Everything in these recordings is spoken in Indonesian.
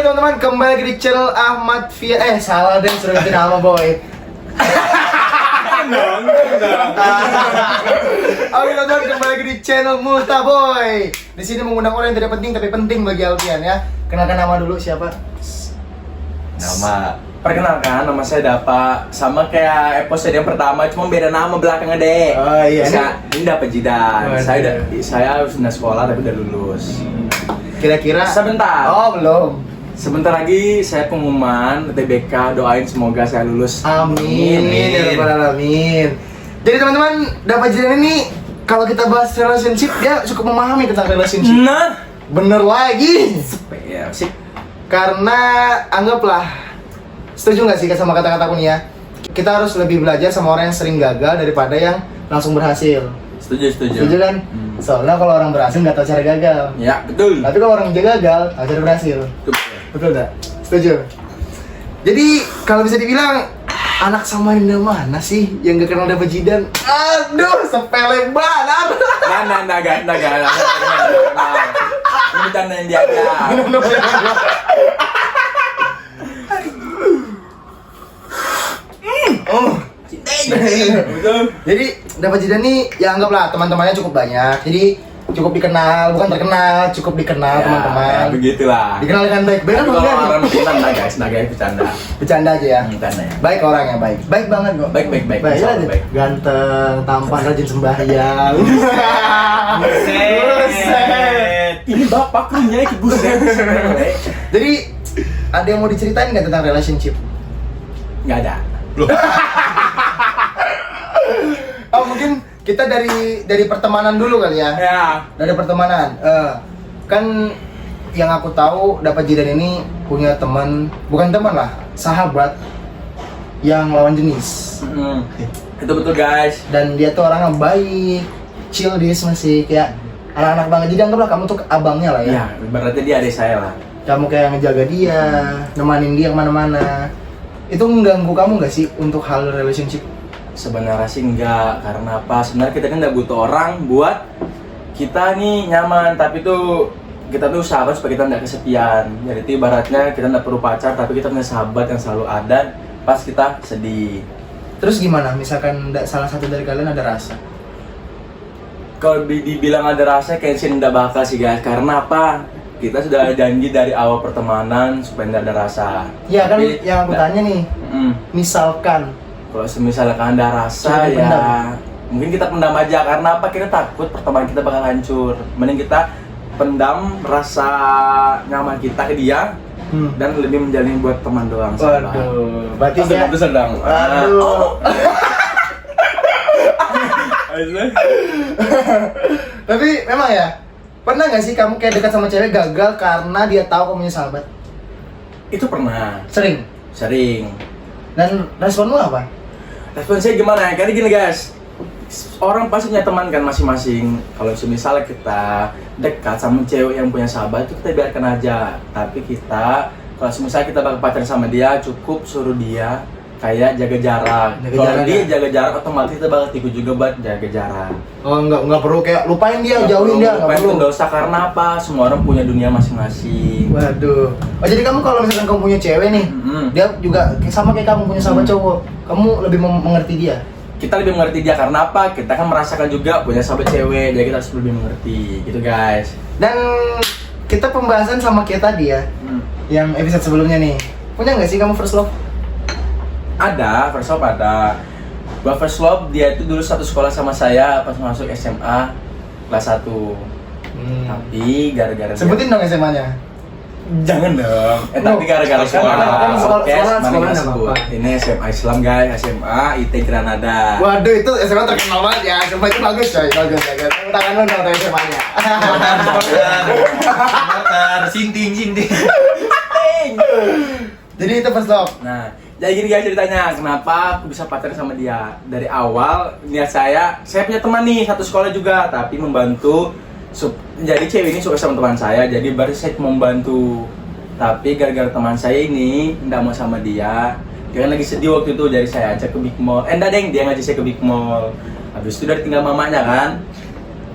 teman-teman, kembali lagi di channel Ahmad Fia. Salah deh, suruh ganti nama boy. Oke teman-teman, kembali lagi di channel Multa Boy. Di sini mengundang orang yang tidak penting tapi penting bagi Alfian ya. Kenalkan nama dulu siapa? Perkenalkan, nama saya Dapa. Sama kayak episode yang pertama, cuma beda nama belakangnya deh. Oh iya. Ini Dapa Jidan. Oh, Saya sudah sekolah tapi udah lulus. Kira-kira? Sebentar. Oh belum. Sebentar lagi saya pengumuman UTBK. Doain semoga saya lulus. Amin. Ya rabbal alamin. Jadi teman-teman, Dapa Jidan ini kalau kita bahas relationship dia cukup memahami tentang relationship. Nah, Bener lagi. ya sih. Karena anggaplah, setuju nggak sih sama kata-kataku nih ya? Kita harus lebih belajar sama orang yang sering gagal daripada yang langsung berhasil. Setuju. Setuju kan? Soalnya kalau orang berhasil nggak tahu cara gagal. Ya, betul. Tapi kalau orang gagal, tahu cara berhasil. Betul nggak? Setuju. Jadi kalau bisa dibilang anak Samarinda mana sih yang gak kenal Dapa Jidan? Aduh, sepele banget. Nah, gak. Ini bercandain dia aja. Oh, Betul. jadi Dapa Jidan nih ya anggaplah teman-temannya cukup banyak. Jadi cukup dikenal, bukan terkenal, cukup dikenal teman-teman. Ya, begitulah. Dikenal dengan baik-baik Tapi apa kalau enggak? orang bercanda guys, bercanda. Bercanda aja ya. Bercanda ya. Baik orangnya, baik. Baik banget kok. Baik. Insya Allah aja. baik. Ganteng, tampan, rajin sembahyang. Buset. Ini bapaknya ikut buset. Jadi ada yang mau diceritain nggak tentang relationship? Nggak ada. Oh mungkin kita dari pertemanan dulu kali ya. Ya. Dari pertemanan. Kan yang aku tahu Dapa Jidan ini punya teman, bukan teman lah, sahabat yang lawan jenis. Itu betul guys. Dan dia tuh orang yang baik, chill, dia masih kayak anak-anak banget. Jadi anggaplah kamu tuh abangnya lah ya. Ya, berarti dia adik saya lah. Kamu kayak ngejaga dia, nemanin dia kemana-mana. Itu mengganggu kamu nggak sih untuk hal relationship? Sebenarnya sih enggak, karena apa? Sebenarnya kita kan nggak butuh orang buat kita nih nyaman, tapi tuh kita tuh sahabat supaya kita nggak kesepian. Jadi itu ibaratnya kita nggak perlu pacar, tapi kita punya sahabat yang selalu ada pas kita sedih. Terus gimana? Misalkan salah satu dari kalian ada rasa? Kalau dibilang ada rasa kayak sih nggak bakal sih guys, karena apa? Kita sudah janji dari awal pertemanan supaya nggak ada rasa. Ya kan, Tapi yang aku tanya nih, misalkan kalau misalkan ada rasa Coba ya pendam. mungkin kita pendam aja, karena apa? Kita takut pertemanan kita bakal hancur. Mending kita pendam rasa nyaman kita ke dia dan lebih menjalin buat teman doang. Waduh, berarti dia Itu sedang. Aduh. Tapi memang ya, pernah nggak sih kamu kayak dekat sama cewek gagal karena dia tahu kamu punya sahabat? Itu pernah, Sering. sering. Dan responmu apa? Respon saya gimana ya? Karena gini guys, orang pasti punya teman kan masing-masing. Kalau misalnya kita dekat sama cewek yang punya sahabat, itu kita biarkan aja. Tapi kita, kalau misalnya kita bakal pacaran sama dia, cukup suruh dia kayak jaga jarak. Jaga Kalau jarak dia ya? jaga jarak, otomatis kita bakal ikut juga buat jaga jarak. Oh nggak perlu kayak lupain dia, jauhin dia, nggak perlu. Nggak usah, karena apa? Semua orang punya dunia masing-masing. Waduh. Oh jadi kamu kalau misalkan kamu punya cewek nih, dia juga sama kayak kamu punya sahabat cowok, kamu lebih mengerti dia. Kita lebih mengerti dia karena apa? Kita kan merasakan juga punya sahabat cewek, jadi kita harus lebih mengerti, gitu guys. Dan kita pembahasan sama kayak tadi ya, yang episode sebelumnya nih. Punya nggak sih kamu first love? Ada, first love ada. Gua first love dia itu dulu satu sekolah sama saya pas masuk SMA kelas 1. Tapi gara-gara Sebutin dong SMA-nya. jangan dong. Tapi gara-gara Kan sekolah mana nggak nggak sebut. apa-apa. Ini SMA Islam guys, SMA IT Granada. Waduh itu SMA terkenal banget ya, SMA itu bagus coy, bagus. Tepuk tangan lu dong dari SMA-nya. Motor, sinting. Jadi itu first love. Nah, jadi gini guys ceritanya, kenapa aku bisa pacaran sama dia. Dari awal, niat saya punya teman nih, satu sekolah juga, tapi membantu. Jadi cewek ini suka sama teman saya, jadi baru saya membantu. Tapi gara-gara teman saya ini nggak mau sama dia kan lagi sedih waktu itu, jadi saya ajak ke Big Mall. Enggak deng, dia ngajak saya ke Big Mall. Habis itu dari tinggal mamanya kan.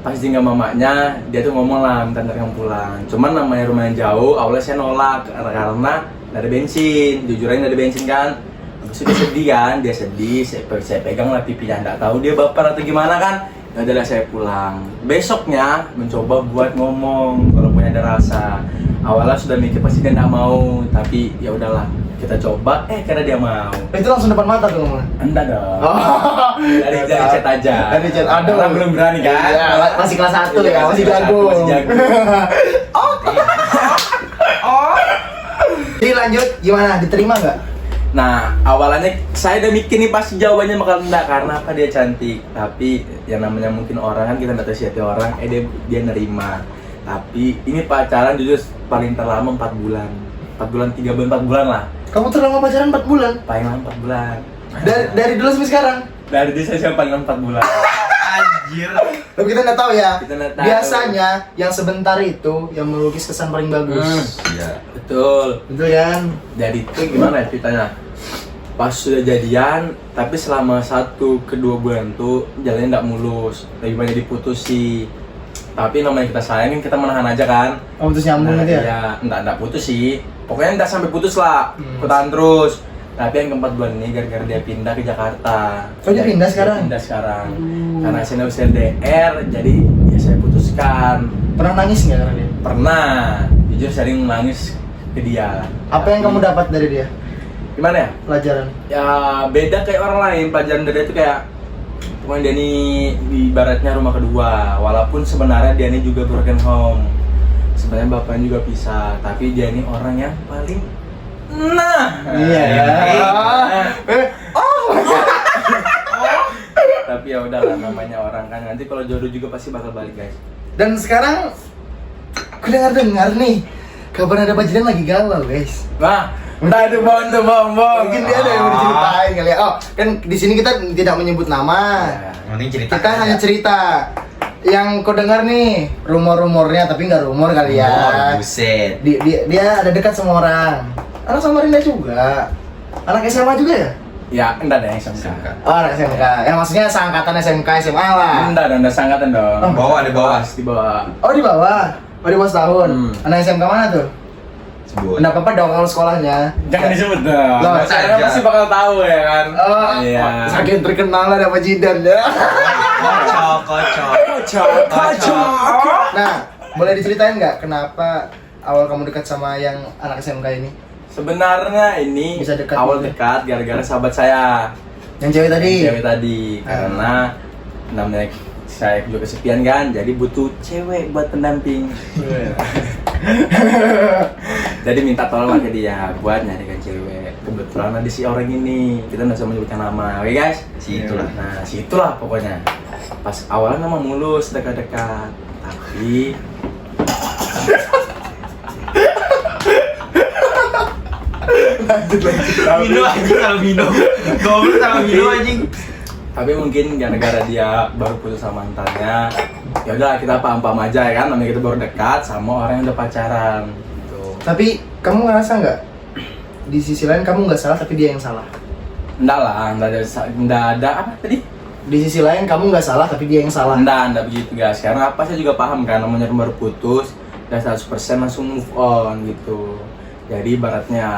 pas tinggal mamanya dia tuh ngomong lah minta antarkan pulang. Cuman namanya rumah yang jauh, awalnya saya nolak karena nggak ada bensin. Jujur aja nggak ada bensin kan. Habis itu dia sedih kan, dia sedih. Saya pegang lah pipinya, nggak tahu dia baper atau gimana kan. Ya udahlah saya pulang. Besoknya mencoba buat ngomong kalau punya ada rasa. Awalnya sudah mikir pasti dia nggak mau, tapi ya udahlah kita coba. Karena dia mau. Itu langsung depan mata tuh ngomongnya. Enggak dong. Oh. Dari chat aja. Dari chat. Aduh. Karena belum berani kan? Iya, masih kelas 1 Iya, ya, masih kelas jago. satu, masih jago. Jadi lanjut, gimana? Diterima nggak? Nah, awalnya saya udah mikir nih pasti jawabannya bakal enggak karena apa dia cantik. Tapi yang namanya mungkin orang kan kita nggak tahu siapa orang, dia nerima. Tapi ini pacaran jujur paling terlama 4 bulan. 4 bulan, 3 bulan, 4 bulan lah. Kamu terlama pacaran 4 bulan? Paling lama 4 bulan. Dari dulu sampai sekarang? Dari dia saya paling lama 4 bulan. Anjir. Tapi kita nggak tahu ya. Kita nggak tahu. Biasanya yang sebentar itu yang melukis kesan paling bagus. Iya. Betul. Betul kan? Jadi itu gimana ya ceritanya? Pas sudah jadian, tapi selama 1 ke 2 bulan tuh jalannya nggak mulus, lebih banyak diputus sih. Tapi namanya kita sayangin, kita menahan aja kan. Oh, putus nyambung gitu ya? Ya, enggak putus sih. Pokoknya enggak sampai putus lah, ikutan terus. Tapi yang keempat bulan ini gara-gara dia pindah ke Jakarta. Oh, dia pindah sekarang? Pindah sekarang. Karena saya nggak bisa LDR, jadi ya saya putuskan. Pernah nangis nggak karena dia? Pernah, jujur sering nangis ke dia. Apa yang kamu dapat dari dia? Gimana ya? Pelajaran? Ya beda kayak orang lain, pelajaran dari dia itu kayak pokoknya dia nih ibaratnya rumah kedua. Walaupun sebenarnya dia ini juga broken home. Sebenarnya bapaknya juga pisah, tapi dia ini orang yang paling Iya. Tapi ya udahlah, namanya orang kan nanti kalau jodoh juga pasti bakal balik guys. Dan sekarang aku dengar nih kabar ada Pajidan lagi galau guys. Nah, entah itu bong. Mungkin dia ada yang mau diceritain kali ya. Oh, kan di sini kita tidak menyebut nama. Mending cerita. Kita hanya cerita yang kau dengar nih rumor-rumornya, tapi nggak rumor kali ya. Oh, buset. Dia ada dekat sama orang. Anak Samarinda juga. Anak SMA juga ya? Ya, enggak ada yang SMK. Oh, anak SMK. Yang maksudnya seangkatan SMK, SMA lah. Enggak sangkatan dong. Oh, bawah, di bawah. Di bawah. Oh, di bawah. Oh, di bawah setahun. Anak SMK mana tuh? Sebut. Enggak apa-apa dong kalau sekolahnya. Jangan disebut dong. Loh, Saya aja. pasti bakal tahu ya kan. Oh, iya. saking terkenal lah ada Pajidan ya. Kocok. Nah, boleh diceritain nggak kenapa awal kamu dekat sama yang anak SMK ini? Sebenarnya ini Bisa dekat awal juga. dekat gara-gara sahabat saya. Yang cewek tadi? Yang cewek tadi. Karena namanya saya juga kesepian kan, jadi butuh cewek buat pendamping. Jadi minta tolong ke dia buat nyarikan cewek. Kebetulan ada si orang ini, kita nggak usah menyebutkan nama, oke guys? Situlah. Nah, situlah pokoknya. Pas awalnya memang mulus dekat-dekat, tapi Mino anjing kalau Mino. Goblok sama Mino anjing. tapi mungkin gara-gara dia baru putus sama mantannya, ya udah kita paham-paham aja ya kan, namanya kita baru dekat sama orang yang udah pacaran gitu. Tapi kamu ngerasa nggak di sisi lain kamu nggak salah tapi dia yang salah? Enggak ada apa tadi? Di sisi lain kamu nggak salah tapi dia yang salah. Enggak begitu guys. Karena apa, saya juga paham kan, namanya baru putus dan 100% langsung move on gitu. Jadi ibaratnya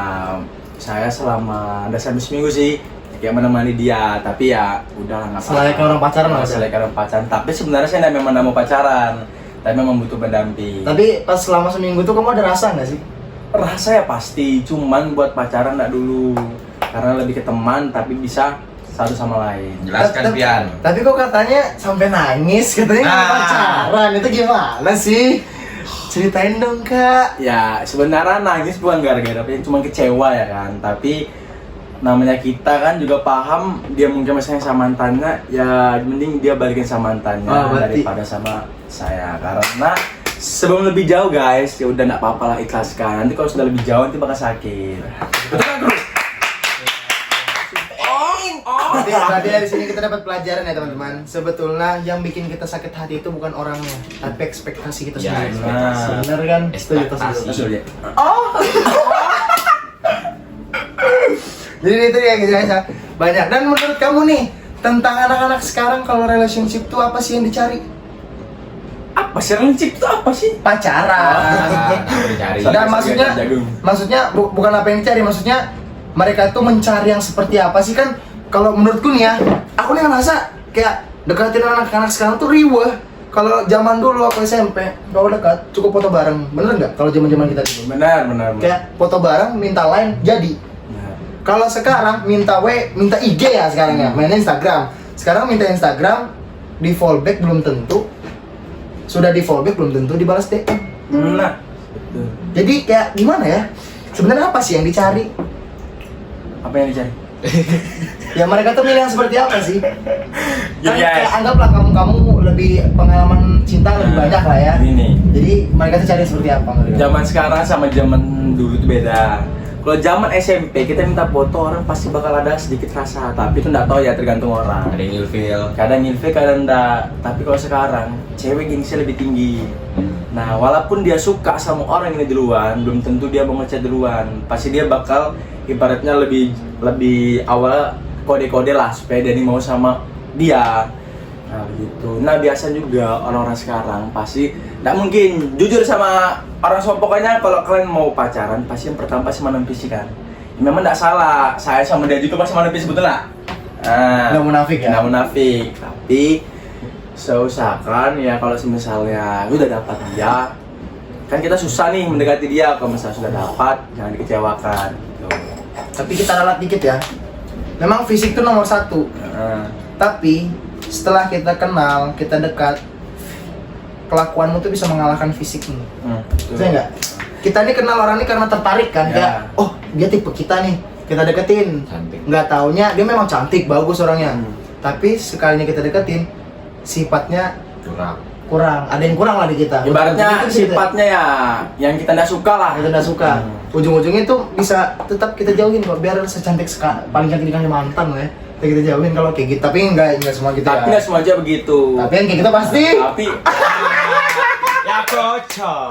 saya selama ada sampai seminggu sih kayak menemani dia, tapi ya udah nggak apa-apa. Selayaknya orang pacaran lah. Selayaknya orang pacaran. Tapi sebenarnya saya memang nggak mau pacaran, tapi memang butuh pendamping. Tapi pas selama seminggu tuh kamu ada rasa nggak sih? Rasa ya pasti, cuman buat pacaran nggak dulu. Karena lebih ke teman, tapi bisa satu sama lain. Jelaskan Pian. Tapi kok katanya sampai nangis, katanya nggak Nah. pacaran, itu gimana sih? Ceritain dong kak. Ya sebenarnya nangis bukan gara-gara apa, cuma kecewa ya kan. Tapi namanya kita kan juga paham dia mungkin misalnya sama mantannya, ya mending dia balikin sama mantannya berarti daripada sama saya. Karena sebelum lebih jauh guys, ya udah nggak apa-apa lah, ikhlaskan. Nanti kalau sudah lebih jauh nanti bakal sakit. Betul kan, Bro? Berarti dari sini kita dapat pelajaran ya teman-teman. Sebetulnya yang bikin kita sakit hati itu bukan orangnya, tapi ekspektasi kita Ya, sendiri. ekspektasi. Bener kan? Setuju, Ekspektasi. setuju. Betul ya. Jadi itu ya guys ya. Banyak. Dan menurut kamu nih tentang anak-anak sekarang kalau relationship tuh apa sih yang dicari? apa sih? Relationship itu apa sih? Pacaran. Dicari. Dan maksudnya bukan apa yang dicari, maksudnya mereka tuh mencari yang seperti apa sih kan? Kalau menurutku nih ya, aku nih ngerasa kayak deketin anak-anak sekarang tuh riweh. Kalau zaman dulu aku SMP, kalau dekat cukup foto bareng, bener nggak? Kalau zaman kita dulu, Benar. kayak foto bareng, minta line, jadi. Nah, Kalau sekarang minta IG ya sekarang ya, mainnya Instagram. Sekarang minta Instagram, di fallback belum tentu. Sudah di fallback belum tentu dibalas DM. nah, betul. Jadi kayak gimana ya? Sebenarnya apa sih yang dicari? Apa yang dicari? Ya mereka tuh milih yang seperti apa sih? Kan Iya. kayak anggaplah kamu lebih pengalaman cinta lebih banyak lah ya. Ini. Jadi mereka tuh cari seperti apa? Zaman sekarang sama zaman dulu itu beda. Kalau zaman SMP kita minta foto, orang pasti bakal ada sedikit rasa, tapi itu nggak tahu ya, tergantung orang. Ada yang ilfil. Kadang ilfil, kadang enggak. Tapi kalau sekarang cewek gengsinya lebih tinggi. Nah, walaupun dia suka sama orang ini duluan, belum tentu dia mau ngechat duluan. Pasti dia bakal ibaratnya lebih awal kode-kode lah supaya dia ini mau sama dia. Nah, begitu. Nah, biasa juga orang-orang sekarang pasti nggak mungkin jujur sama orang semua. Pokoknya kalau kalian mau pacaran, pasti yang pertama pasti mandang fisik kan. Memang nggak salah, saya sama dia juga pasti mandang fisik, betul nggak? Nggak munafik ya? Nggak munafik, tapi seusahakan ya kalau misalnya udah dapat dia, kan kita susah nih mendekati dia. Kalau misalnya sudah dapat, jangan dikecewakan gitu. Tapi kita ralat dikit ya. Memang fisik tuh nomor satu. Tapi setelah kita kenal, kita dekat, kelakuanmu tuh bisa mengalahkan fisikmu. Betul. Saya nggak? Kita nih kenal orang ini karena tertarik kan, Ya. kayak oh dia tipe kita nih, kita deketin. Cantik. Nggak taunya dia memang cantik, bagus orangnya. Hmm. Tapi sekalinya kita deketin, sifatnya Kurang. ada yang kurang lah di kita. Ibaratnya Ujung-ujungnya tuh sifatnya ya yang kita nggak suka lah. kita nggak suka. Ujung-ujungnya tuh bisa tetap kita jauhin kok, biar secantik paling cantik dikasih mantan lah ya. Kita jauhin kalau kayak gitu. Tapi nggak semua gitu Tapi ya. nggak semua aja begitu. Tapi yang kayak gitu pasti. Tapi Ya cocok.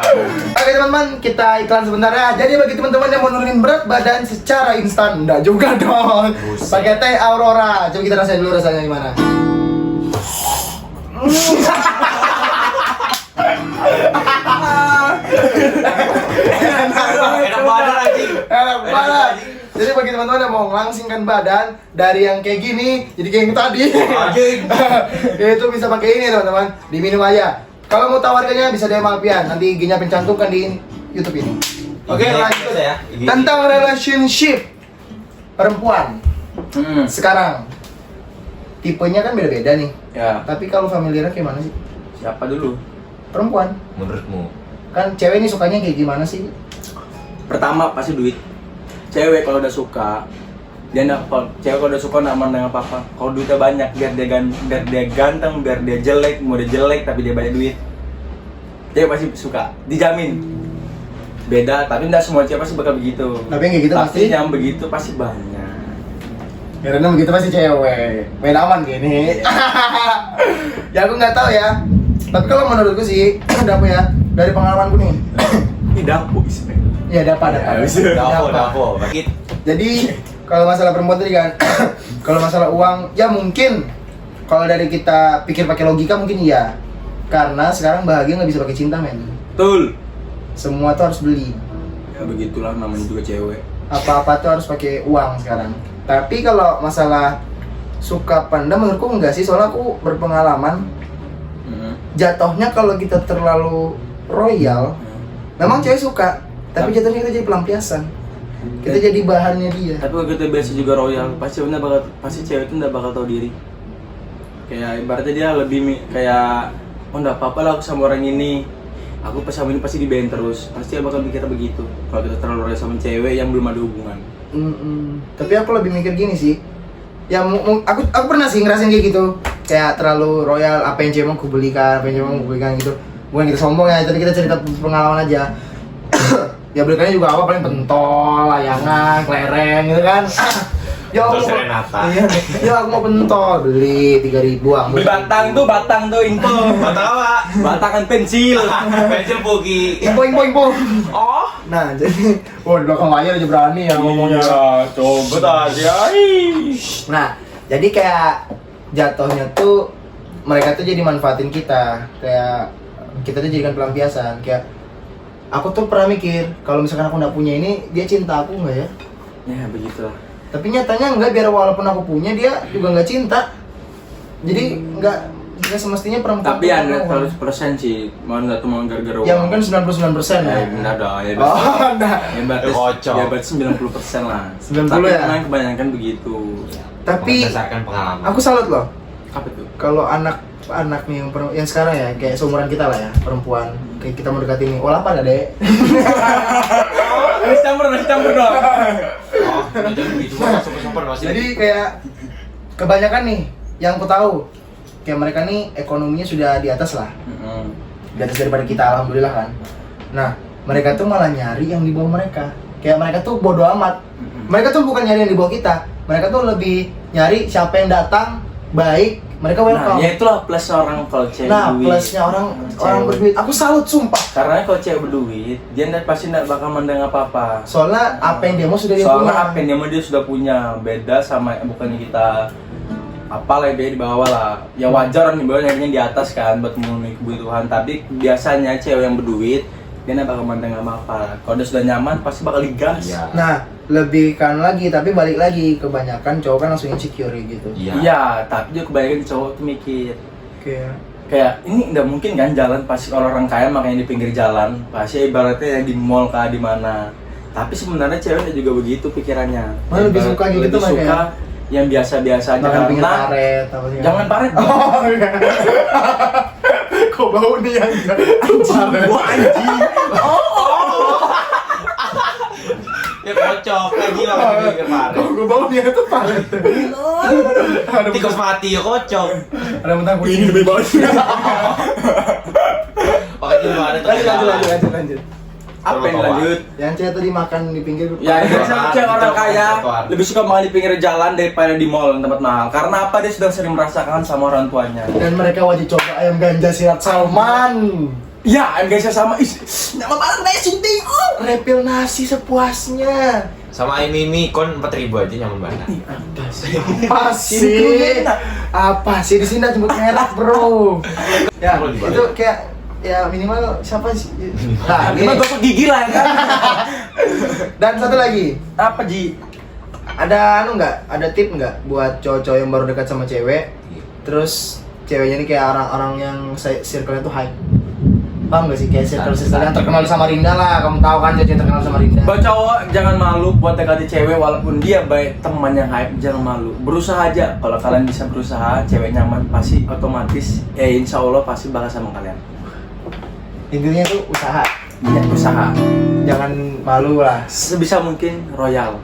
Oke teman-teman, kita iklan sebentar ya. Jadi bagi teman-teman yang mau nurunin berat badan secara instan, enggak juga dong. Buset. Pakai teh Aurora. Coba kita rasain dulu rasanya gimana. Enak banget anjing. Enak banget. Jadi bagi teman-teman yang mau ngelangsingkan badan dari yang kayak gini, jadi kayak yang tadi. Anjing. Itu bisa pakai ini teman-teman, diminum aja. Kalau mau tahu harganya bisa DM Alpian, nanti IG-nya pencantumkan di YouTube ini. Oke, lanjut ya. tentang relationship perempuan. Sekarang tipenya kan beda-beda nih. ya Tapi kalau familiarnya kayak mana sih? siapa dulu? Perempuan. Menurutmu? Kan cewek ini sukanya kayak gimana sih? Pertama pasti duit. Cewek kalau udah suka, dia cewek kalau udah suka nggak mandang apa-apa. Kalau duitnya banyak, biar dia ganteng, biar dia jelek, mau dia jelek tapi dia banyak duit, dia pasti suka, dijamin. Beda, tapi nggak semua cewek pasti bakal begitu. Tapi yang kayak gitu Tapi pasti. yang begitu pasti banyak. Karena begitu pasti cewek. Main aman gini. Ya aku nggak tahu ya. Tapi kalau menurutku sih, udah apa ya? Dari pengalamanku nih. Ini dapur isme. Ya dapat. Dapo. Bakit. Jadi kalau masalah perempuan tadi kan, kalau masalah uang, ya mungkin kalau dari kita pikir pakai logika mungkin iya. Karena sekarang bahagia nggak bisa pakai cinta men. Betul. Semua tuh harus beli. Ya begitulah namanya juga cewek. Apa-apa tuh harus pakai uang sekarang. Tapi kalau masalah suka pandang menurutku enggak sih, soalnya aku berpengalaman. Jatuhnya kalau kita terlalu royal, memang cewek suka, tapi jatuhnya kita jadi pelampiasan. Kita jadi bahannya dia. Tapi kalau kita biasa juga royal, pasti cewek itu nggak bakal tahu diri. Kayak ibaratnya dia lebih kayak, oh nggak apa-apa lah aku sama orang ini. Aku pas sama ini pasti dibayain terus. Pasti dia bakal mikirnya begitu. Kalau kita terlalu royal sama cewek yang belum ada hubungan. Tapi aku lebih mikir gini sih. Ya aku pernah sih ngerasain kayak gitu. Kayak terlalu royal, apa yang cewek mau aku belikan, apa yang cewek mau aku belikan gitu. Bukan kita sombong ya, tapi kita cerita pengalaman aja. Ya belikannya juga apa, paling pentol, layangan, kelereng gitu kan. Ya aku Terus Renata. Iya, ya aku mau pentol, beli 3.000 Beli batang tuh info. Batang apa? Batangan pensil. Pensil Pogi. Info. Oh. Nah, jadi di belakang layar aja berani ya ngomongnya. Coba tadi. Nah, jadi kayak jatuhnya tuh mereka tuh jadi manfaatin kita, kayak kita tuh jadikan pelampiasan. Kayak aku tuh pernah mikir kalau misalkan aku nggak punya ini, dia cinta aku nggak ya? Ya begitulah. Tapi nyatanya enggak, biar walaupun aku punya, dia juga nggak cinta. Jadi nggak semestinya perempuan. Tapi ada 100% sih, mau nggak tuh mau gara-gara ya uang. mungkin 99% ya. Benar dong, ya Oh, nah. ya berarti 90% lah. 90 tapi ya? memang kebanyakan begitu. Tapi berdasarkan pengalaman. aku salut loh. Apa tuh? Kalau anak nih yang sekarang ya, kayak seumuran kita lah ya, perempuan kayak kita mau deketin nih, oh lapar gak deh? Nasi campur dong. Oh, itu begitu banget super pasti. Jadi kayak kebanyakan nih yang aku tahu, kayak mereka nih ekonominya sudah di atas lah, di atas daripada kita, alhamdulillah kan. Nah, mereka tuh malah nyari yang di bawah mereka. Kayak mereka tuh bodo amat. Mereka tuh bukan nyari yang di bawah kita, mereka tuh lebih nyari siapa yang datang baik, mereka welcome. Nah, ya itulah plus orang kalau cewek Nah, berduit. plusnya orang Cewek. berduit. Aku salut sumpah. Karena kalau cewek berduit, dia pasti nggak bakal mandang apa-apa. Soalnya apa yang dia mau sudah dia Soalnya punya. apa yang dia mau dia sudah punya. Beda sama bukannya kita apalah dia di bawah lah. Ya wajar orang di bawah nyarinya di atas kan buat memenuhi kebutuhan. Tapi biasanya cewek yang berduit dia nggak bakal mandang apa-apa. Kalau dia sudah nyaman pasti bakal digas. Iya. Nah, lebih kan lagi, tapi balik lagi, kebanyakan cowok kan langsung insecure gitu. Iya. Iya, tapi juga kebanyakan cowok tuh mikir Kayak ini nggak mungkin kan jalan pasti orang kaya makanya di pinggir jalan pasti ibaratnya yang di mall kah di mana. Tapi sebenarnya cewek juga begitu pikirannya. Malah lebih suka gitu lebih tuh, suka makanya. yang biasa-biasa aja makan pinggir karena karet apa sih? jangan paret. Oh iya. Kok bau nih yang anjing? Gua anjing. Ya kocok lagi lah ke kemarin. Kok gue bau dia tuh paret? Ada Tikus mati ya kocok. ada mentang kucing. lebih bagus. Pakai di mana tuh? Lanjut. Apa yang lanjut? Yang cewek tadi makan di pinggir. Ya, Trotoar. biasanya cewek orang kaya Trotoar. lebih suka makan di pinggir jalan daripada di mall tempat mahal. Karena apa? Dia sudah sering merasakan sama orang tuanya. Dan mereka wajib coba ayam ganja sirat salman. Ya, guys sama nama banget nih sunting. Repil nasi sepuasnya. Sama ini kon 4.000 aja nyaman banget. Apa sih? Apa sih di sini jemput merek, bro? Ya, Kalau dibalik. itu kayak ya minimal siapa sih? Nah, Kita ini. gosok gigi lah ya kan. Dan satu lagi, Apa Ji? ada ada tip nggak buat cowok-cowok yang baru dekat sama cewek, terus ceweknya ini kayak orang-orang yang circle-nya tuh high. Paham gak sih? Kayak circle yang terkenal sama Rinda lah, kamu tahu kan cewek yang terkenal sama Rinda. Buat cowok jangan malu buat dekati cewek walaupun dia baik teman yang hype, jangan malu. Berusaha aja. Kalau kalian bisa berusaha, cewek nyaman pasti otomatis insya Allah pasti bakal sama kalian. Intinya tuh usaha, Ya, usaha. jangan malu lah. Sebisa mungkin royal.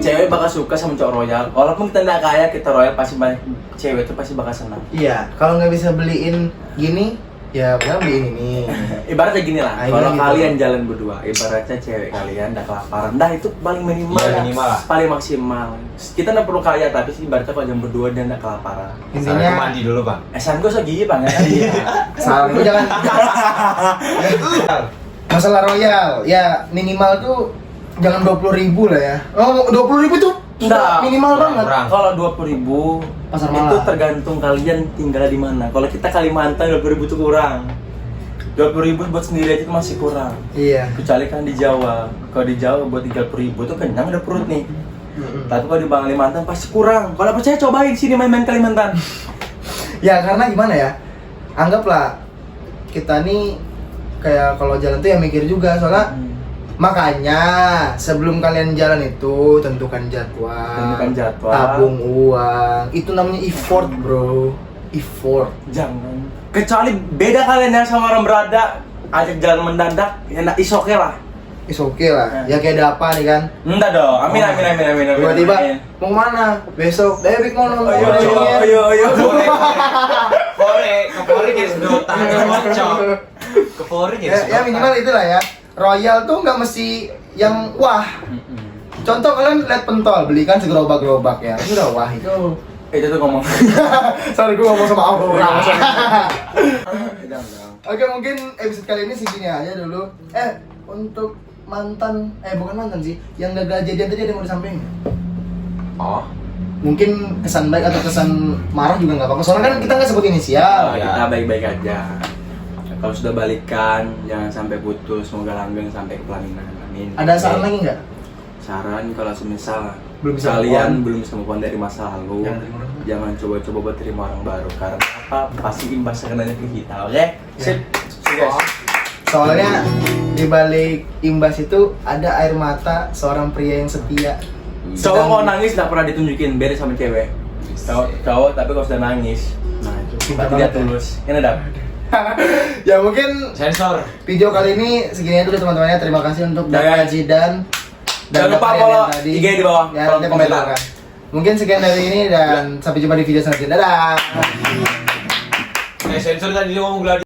Cewek bakal suka sama cowok royal. Walaupun kita nggak kaya, kita royal pasti banyak cewek itu pasti bakal senang. Iya, kalau nggak bisa beliin gini, ya benar beliin ini. Ibaratnya gini lah, Nah, kalau gitu. kalian jalan berdua, ibaratnya cewek kalian udah kelaparan, dah itu paling minimal, Iya, lah. minimal lah. Paling maksimal. Kita nggak perlu kaya, tapi sih ibaratnya kalau jalan berdua dan udah kelaparan. Saya Intinya mandi dulu, Bang. Esan gue segigi banget iya. salah itu jangan. Masalah royal, ya minimal tuh jangan 20.000 lah ya. Oh, 20.000 tuh Nggak. minimal banget. Kurang. Kalau 20.000 Pasar itu Malam. tergantung kalian tinggal di mana. Kalau kita Kalimantan 20.000 itu kurang. 20.000 buat sendiri aja itu masih kurang. Iya. Kecuali kan di Jawa. Kalau di Jawa buat 30.000 tuh kenyang udah perut nih. Tapi kalau di Kalimantan pasti kurang. Kalau percaya cobain sini main-main Kalimantan. Ya karena gimana ya? Anggaplah kita nih kayak kalau jalan tuh ya mikir juga soalnya. Makanya sebelum kalian jalan itu tentukan jadwal, tabung uang, itu namanya effort bro, effort. Jangan. Kecuali beda kalian yang sama orang berada, ajak jalan mendadak, ya nak is oke lah. Is oke lah, ya kayak ada apa nih kan? Enggak dong, amin amin amin amin amin. Tiba-tiba amin. mau kemana? Besok, Devik mau nonton Ayo. Kepore jadi sedotan kocok. Kepore jadi sedotan. Ya minimal itulah ya. Royal tuh nggak mesti yang wah. Contoh kalian lihat pentol, beli kan segerobak-gerobak ya. Itu udah wah itu. Itu tuh ngomong. Sorry gue ngomong sama orang. Jangan. Oke mungkin episode kali ini segini aja dulu. Untuk mantan, bukan mantan sih, yang gagal jadian tadi ada yang mau disampaikan nggak? Oh, Mungkin kesan baik atau kesan marah juga nggak apa-apa. Soalnya kan kita nggak sebut inisial. Oh, iya. Kita baik-baik aja. Kalau sudah balikan, jangan sampai putus, semoga langgeng sampai ke pelaminan. Amin. Ada saran Oke. lagi nggak? Saran kalau semisal Belum bisa move kalian on. belum bisa move on dari masa lalu, jangan coba-coba buat terima orang baru karena apa? Pasti imbasnya kenanya ke kita, oke? Sip. Guys. Soalnya di balik imbas itu ada air mata seorang pria yang setia. Cowok kalau nangis nggak pernah ditunjukin beda sama cewek. Cowok tapi kalau sudah nangis, nah itu Cinta berarti dia banget ya. tulus. Ini dap. Ya mungkin Sensor. video kali ini segini dulu teman-temannya. Terima kasih untuk Ya, Dapat guys. Zidan Jangan lupa Dapat follow yang tadi. IG di bawah, Ya, kolom nanti komentar. komentar. Mungkin sekian dari ini dan sampai jumpa di video selanjutnya. Dadah. Sensor tadi dia ngomong gladi.